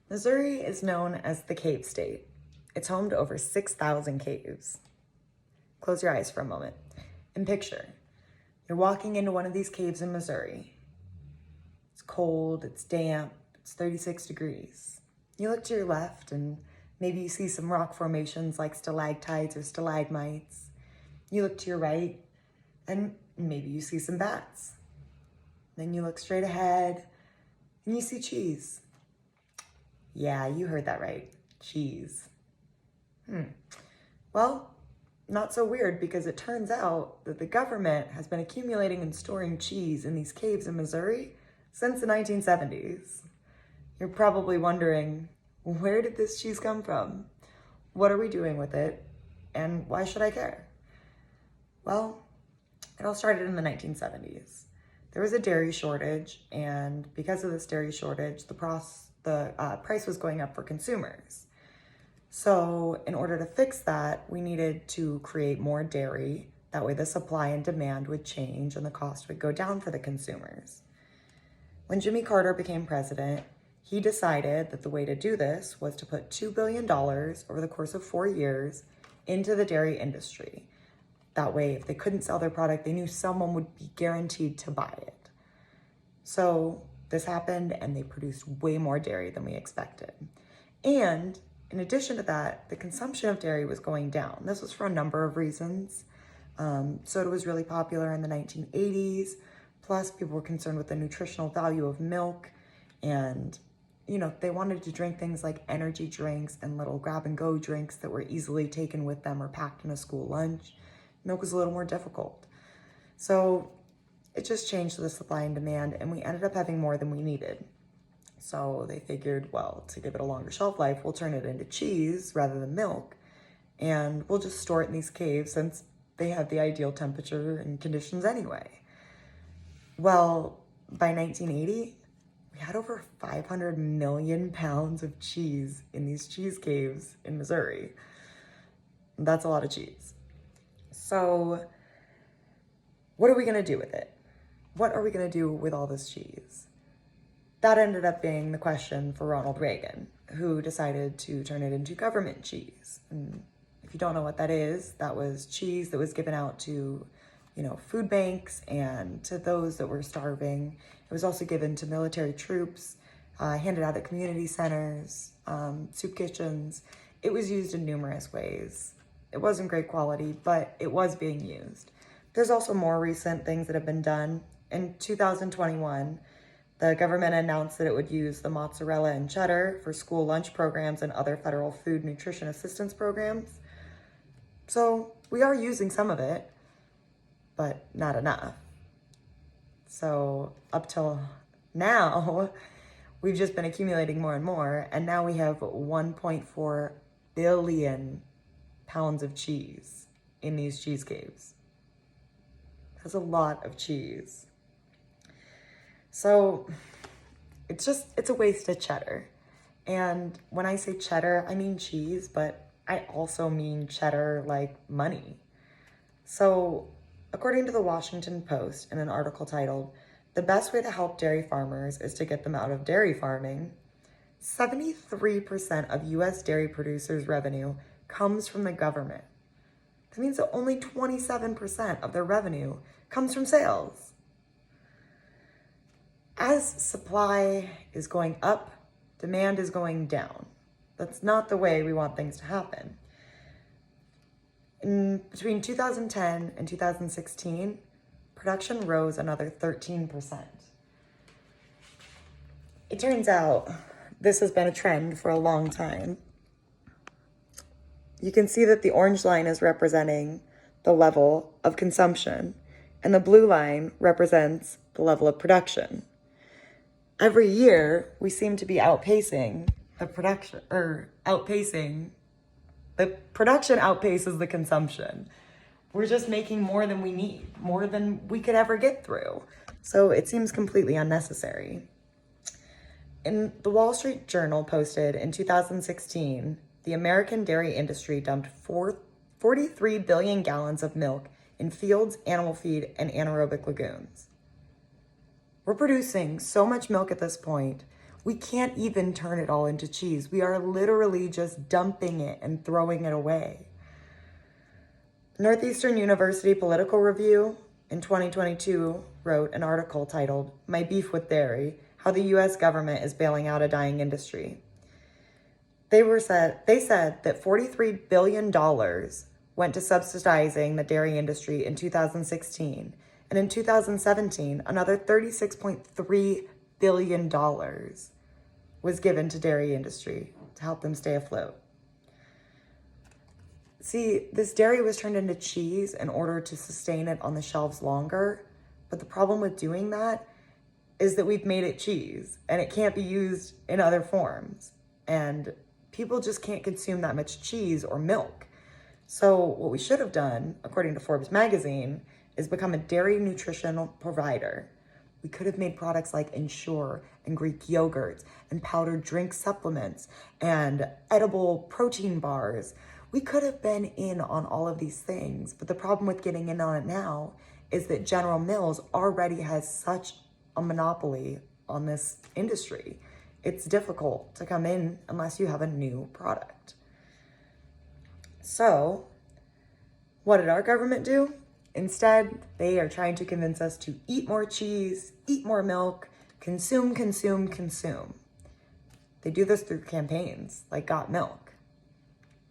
Missouri is known as the Cave State. It's home to over 6,000 caves. Close your eyes for a moment and picture you're walking into one of these caves in Missouri. It's cold, it's damp, it's 36 degrees. You look to your left and maybe you see some rock formations like stalactites or stalagmites. You look to your right and maybe you see some bats. Then you look straight ahead and you see cheese. Yeah, you heard that right. Cheese. Well, not so weird because it turns out that the government has been accumulating and storing cheese in these caves in Missouri since the 1970s. You're probably wondering, where did this cheese come from? What are we doing with it? And why should I care? Well, it all started in the 1970s. There was a dairy shortage, and because of this dairy shortage, the price was going up for consumers. So in order to fix that, we needed to create more dairy. That way the supply and demand would change and the cost would go down for the consumers. When Jimmy Carter became president, he decided that the way to do this was to put $2 billion over the course of 4 years into the dairy industry. That way, if they couldn't sell their product, they knew someone would be guaranteed to buy it. So this happened and they produced way more dairy than we expected. And in addition to that, the consumption of dairy was going down. This was for a number of reasons. Soda was really popular in the 1980s. Plus, people were concerned with the nutritional value of milk. And, they wanted to drink things like energy drinks and little grab-and-go drinks that were easily taken with them or packed in a school lunch. Milk was a little more difficult. So it just changed the supply and demand, and we ended up having more than we needed. So they figured, well, to give it a longer shelf life, we'll turn it into cheese rather than milk, and we'll just store it in these caves since they have the ideal temperature and conditions anyway. Well, by 1980, we had over 500 million pounds of cheese in these cheese caves in Missouri. That's a lot of cheese. So what are we gonna do with it? What are we gonna do with all this cheese? That ended up being the question for Ronald Reagan, who decided to turn it into government cheese. And if you don't know what that is, that was cheese that was given out to, food banks and to those that were starving. It was also given to military troops, handed out at community centers, soup kitchens. It was used in numerous ways. It wasn't great quality, but it was being used. There's also more recent things that have been done. In 2021, the government announced that it would use the mozzarella and cheddar for school lunch programs and other federal food nutrition assistance programs. So we are using some of it, but not enough. So up till now, we've just been accumulating more and more, and now we have 1.4 billion pounds of cheese in these cheese caves. That's a lot of cheese. So it's a waste of cheddar. And when I say cheddar, I mean cheese, but I also mean cheddar like money. So according to the Washington Post, in an article titled, "The Best Way to Help Dairy Farmers is to Get Them Out of Dairy Farming," 73% of US dairy producers' revenue comes from the government. That means that only 27% of their revenue comes from sales. As supply is going up, demand is going down. That's not the way we want things to happen. Between 2010 and 2016, production rose another 13%. It turns out this has been a trend for a long time. You can see that the orange line is representing the level of consumption, and the blue line represents the level of production. Every year, we seem to be outpacing the production, the production outpaces the consumption. We're just making more than we need, more than we could ever get through. So it seems completely unnecessary. In the Wall Street Journal posted in 2016, the American dairy industry dumped 43 billion gallons of milk in fields, animal feed, and anaerobic lagoons. We're producing so much milk at this point, We can't even turn it all into cheese. We are literally just dumping it and throwing it away. Northeastern University Political Review in 2022 wrote an article titled, "My Beef with Dairy, How the US Government is Bailing Out a Dying Industry." They said that $43 billion went to subsidizing the dairy industry in 2016. And in 2017, another $36.3 billion was given to dairy industry to help them stay afloat. See, this dairy was turned into cheese in order to sustain it on the shelves longer. But the problem with doing that is that we've made it cheese and it can't be used in other forms. And people just can't consume that much cheese or milk. So what we should have done, according to Forbes magazine, is become a dairy nutritional provider. We could have made products like Ensure and Greek yogurts and powdered drink supplements and edible protein bars. We could have been in on all of these things, but the problem with getting in on it now is that General Mills already has such a monopoly on this industry. It's difficult to come in unless you have a new product. So, what did our government do? Instead, they are trying to convince us to eat more cheese, eat more milk, consume, consume, consume. They do this through campaigns like Got Milk.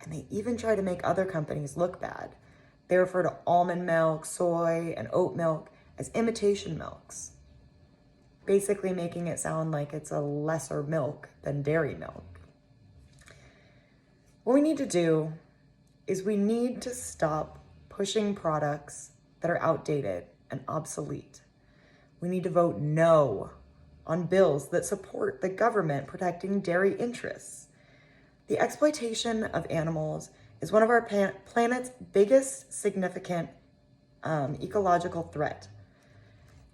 And they even try to make other companies look bad. They refer to almond milk, soy, and oat milk as imitation milks, basically making it sound like it's a lesser milk than dairy milk. What we need to do is we need to stop pushing products that are outdated and obsolete. We need to vote no on bills that support the government protecting dairy interests. The exploitation of animals is one of our planet's biggest significant ecological threat.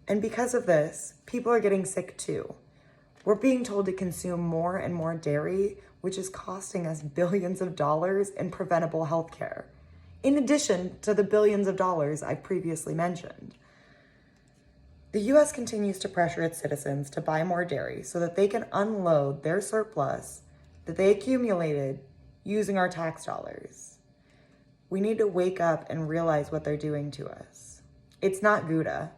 And because of this, people are getting sick too. We're being told to consume more and more dairy, which is costing us billions of dollars in preventable health care, in addition to the billions of dollars I previously mentioned. The US continues to pressure its citizens to buy more dairy so that they can unload their surplus that they accumulated using our tax dollars. We need to wake up and realize what they're doing to us. It's not Gouda.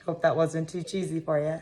Hope that wasn't too cheesy for you.